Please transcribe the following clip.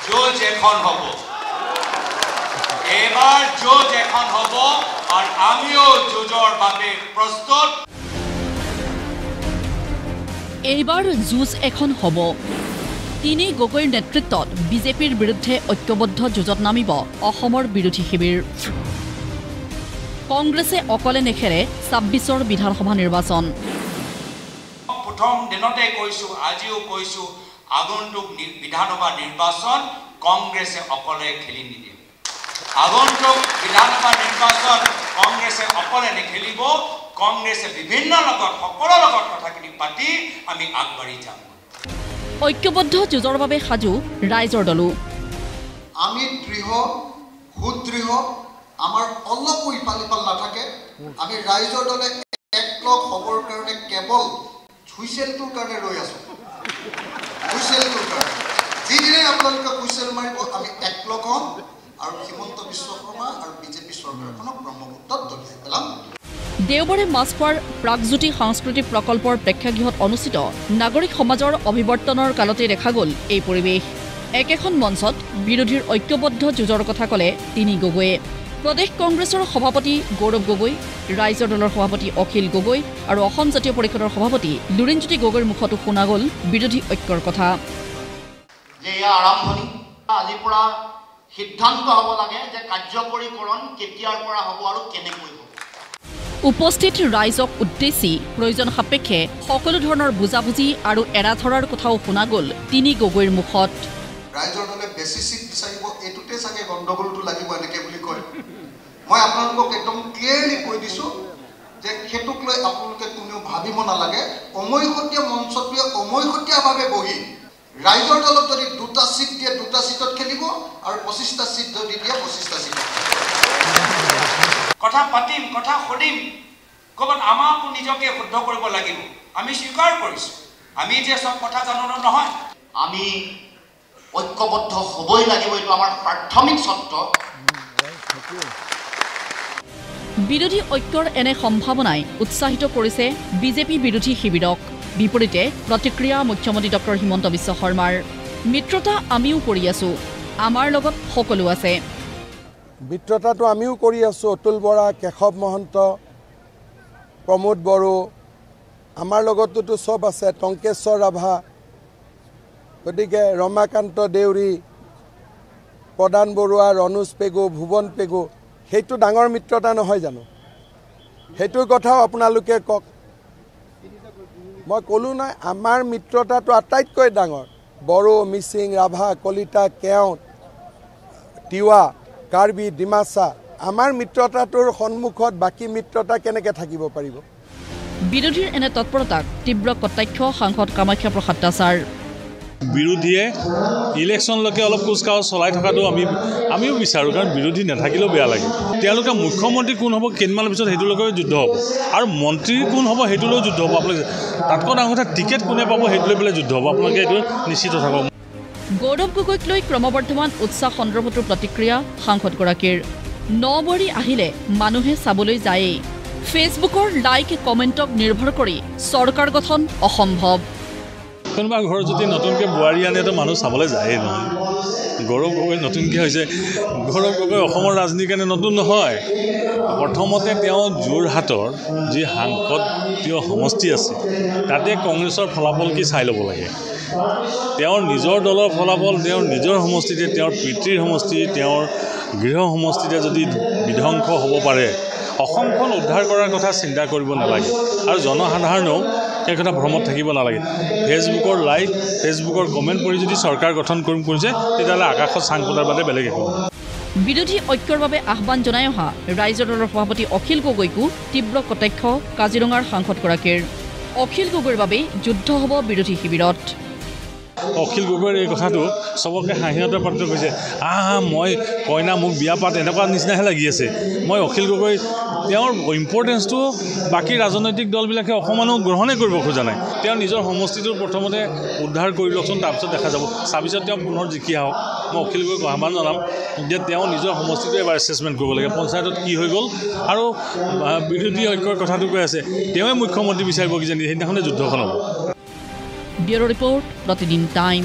যুঁজ এখন হ'ব এবাৰ যুঁজ এখন হ'ব আৰু আমিও যুঁজৰ বাবে প্ৰস্তুত এইবাৰ যুঁজ এখন হ'ব তিনি গগৈৰ নেতৃত্বত বিজেপিৰ বিৰুদ্ধে ঐক্যবদ্ধ যুঁজত নামিব অসমৰ বিৰোধী শিবিৰ কংগ্ৰেছে অকলে নেখেৰে ২৬ৰ বিধানসভা নিৰ্বাচন প্ৰথম দিনতে কৈছো আজিও কৈছো আগন্তুক বিধানসভা নিৰ্বাচন কংগ্ৰেছে অকলে খেলি নিদিয়ে আগন্তুক বিধানসভা নিৰ্বাচন কংগ্ৰেছে অকলে নেখেলিব কংগ্ৰেছে বিভিন্ন লগত সকলো লগত কথাখিনি পাতি আমি আগবাঢ়ি যাম ঐক্যবদ্ধ যুঁজৰ বাবে সাজু ৰাইজৰ দলো আমি দৃঢ় সুদৃঢ় আমাৰ অলপ ইফাল নাথাকে আমি ৰাইজৰ দলে একলগ হ'বৰ কাৰণে কেৱল হুইচেলটোৰ কাৰণে ৰৈ আছোঁ হুইচেলটোৰ কাৰণে যিদিনে আপোনালোকে হুইচেল মাৰিব আমি একলগ হ'ম আৰু হিমন্ত বিশ্ব শৰ্মা আৰু বিজেপি চৰকাৰখনক ব্ৰহ্মপুত্ৰত দলিয়াই পেলাম দেওবাৰে মাছখোৱাৰ প্ৰাগজ্যোতি সাংস্কৃতিক প্ৰকল্পৰ প্ৰেক্ষাগৃহত অনুষ্ঠিত নাগৰিক সমাজৰ অভিৱৰ্তনৰ কালতে দেখা গ'ল এই পৰিৱেশ একেখন মঞ্চত বিৰোধীৰ ঐক্যবদ্ধ যুঁজৰ কথা ক'লে তিনি গগৈয়ে প্ৰদেশ কংগ্ৰেছৰ সভাপতি গৌৰৱ গগৈ ৰাইজৰ দলৰ সভাপতি অখিল গগৈ আৰু অসম জাতীয় পৰিষদৰ সভাপতি লুৰিণজ্যোতি গগৈৰ মুখতো শুনা গ'ল বিৰোধী ঐক্যৰ কথা যে ইয়াৰ আৰম্ভণি আজিৰ পৰা সিদ্ধান্ত হ'ব লাগে যে কাৰ্যকৰীকৰণ কেতিয়াৰ পৰা হ'ব আৰু কেনেকৈ হ'ব উপস্থিত ৰাইজক উদ্দেশ্যি প্ৰয়োজন সাপেক্ষে সকলো ধৰণৰ বুজাবুজি আৰু এৰা ধৰাৰ কথাও শুনা গ'ল তিনি গগৈৰ মুখত ৰাইজৰ দলে বেছি চিট বিচাৰিব এইটোতে চাগে গণ্ডগোলটো লাগিব এনেকৈ বুলি কয় মই আপোনালোকক একদম ক্লিয়াৰলি কৈ দিছোঁ যে সেইটোক লৈ আপোনালোকে কোনেও ভাবিব নালাগে অমৈহতীয়া মঞ্চটোৱে অমৈহতীয়াভাৱে বহি ৰাইজৰ দলক যদি দুটা চিট দিয়ে দুটা চিটত খেলিব আৰু ২৫টা চিট যদি দিয়ে ২৫টা চিটত কথা পাতিম কথা সুধিম ক'ৰবাত আমাকো নিজকে শুদ্ধ কৰিব লাগিব আমি স্বীকাৰ কৰিছোঁ আমি যে চব কথা জানো নহয় আমি ঐক্যবদ্ধ হ'বই লাগিব এইটো আমাৰ প্ৰাথমিক চৰ্ত বিৰোধী ঐক্যৰ এনে সম্ভাৱনাই উৎসাহিত কৰিছে বিজেপি বিৰোধী শিবিৰক বিপৰীতে প্ৰতিক্ৰিয়া মুখ্যমন্ত্ৰী ডক্টৰ হিমন্ত বিশ্ব শৰ্মাৰ মিত্ৰতা আমিও কৰি আছো আমাৰ লগত সকলো আছে মিত্ৰতাটো আমিও কৰি আছো অতুল বৰা কেশৱ মহন্ত প্ৰমোদ বড়ো আমাৰ লগততো সব আছে টংকেশ্বৰ ৰাভা গতিকে ৰমাকান্ত দেউৰী প্ৰদান বৰুৱা ৰণোজ পেগু ভুৱন পেগু সেইটো ডাঙৰ মিত্ৰতা নহয় জানো সেইটো কথাও আপোনালোকে কওক মই ক'লো নাই আমাৰ মিত্ৰতাটো আটাইতকৈ ডাঙৰ বড়ো মিচিং ৰাভা কলিতা কেওট তিৱা কাৰ্বি ডিমাচা আমাৰ মিত্ৰতাটোৰ সন্মুখত বাকী মিত্ৰতা কেনেকৈ থাকিব পাৰিব বিৰোধীৰ এনে তৎপৰতাক তীব্ৰ কটাক্ষ সাংসদ কামাখ্যা প্ৰসাদ দাসাৰ বিৰোধীয়ে ইলেকশ্যনলৈকে অলপ কুচকাৱাজ চলাই থকাটো আমিও বিচাৰোঁ কাৰণ বিৰোধী নাথাকিলেও বেয়া লাগে তেওঁলোকে মুখ্যমন্ত্ৰী কোন হ'ব কেইদিনমানৰ পিছত সেইটোলৈকে যুদ্ধ হ'ব আৰু মন্ত্ৰী কোন হ'ব সেইটোলৈও যুদ্ধ হ'ব আপোনালোকে তাতকৈ ডাঙৰ কথা টিকেট কোনে পাব সেইটো লৈ পেলাই যুদ্ধ হ'ব আপোনালোকে এইটো নিশ্চিত থাকক গৌৰৱ গগৈক লৈ ক্ৰমবৰ্ধমান উৎসাহ সন্দৰ্ভতো প্ৰতিক্ৰিয়া সাংসদগৰাকীৰ নবৰি আহিলে মানুহে চাবলৈ যায়েই ফেচবুকৰ লাইক কমেণ্টক নিৰ্ভৰ কৰি চৰকাৰ গঠন অসম্ভৱ কোনোবা ঘৰত যদি নতুনকৈ বোৱাৰী আনেতো মানুহ চাবলৈ যায়েই নহয় গৌৰৱ গগৈ নতুনকৈ হৈছে গৌৰৱ গগৈ অসমৰ ৰাজনীতিৰ কাৰণে নতুন নহয় প্ৰথমতে তেওঁ যোৰহাটৰ যি সাংসদীয় সমষ্টি আছে তাতে কংগ্ৰেছৰ ফলাফল কি চাই ল'ব লাগে তেওঁৰ নিজৰ দলৰ ফলাফল তেওঁৰ নিজৰ সমষ্টিতে তেওঁৰ পিতৃৰ সমষ্টি তেওঁৰ গৃহ সমষ্টিতে যদি বিধ্বংস হ'ব পাৰে অসমখন উদ্ধাৰ কৰাৰ কথা চিন্তা কৰিব নালাগে আৰু জনসাধাৰণেও এই কথা ভ্ৰমত থাকিব নালাগে ফেচবুকৰ লাইক ফেচবুকৰ কমেণ্ট কৰি যদি চৰকাৰ গঠন কৰিম কৰিছে তেতিয়াহ'লে আকাশত চাং পতাৰ বাদে বেলেগ একো বিৰোধী ঐক্যৰ বাবে আহ্বান জনাই অহা ৰাইজৰ দলৰ সভাপতি অখিল গগৈকো তীব্ৰ কটাক্ষ কাজিৰঙাৰ সাংসদগৰাকীৰ অখিল গগৈৰ বাবেই যুদ্ধ হ'ব বিৰোধী শিবিৰত অখিল গগৈৰ এই কথাটো চবকে হাঁহিহঁতৰ পাত্ৰ কৈছে মই কইনা মোক বিয়া পাত এনেকুৱা নিচিনাহে লাগি আছে মই অখিল গগৈ তেওঁৰ ইম্পৰ্টেঞ্চটো বাকী ৰাজনৈতিক দলবিলাকে অকণমানো গ্ৰহণে কৰিব খোজা নাই তেওঁ নিজৰ সমষ্টিটো প্ৰথমতে উদ্ধাৰ কৰি লওকচোন তাৰপিছত দেখা যাব তাৰপিছত তেওঁ পুনৰ জিকি আহক মই অখিল গগৈক আহ্বান জনাম যে তেওঁ নিজৰ সমষ্টিটো এবাৰ এছেছমেণ্ট কৰিব লাগে পঞ্চায়তত কি হৈ গ'ল আৰু বিৰোধী ঐক্যৰ কথাটো কৈ আছে তেওঁৱে মুখ্যমন্ত্ৰী বিচাৰিব কিজানি সেইদিনাখনে যুদ্ধখন হ'ব ব্যুৰো ৰিপোৰ্ট প্ৰতিদিন টাইম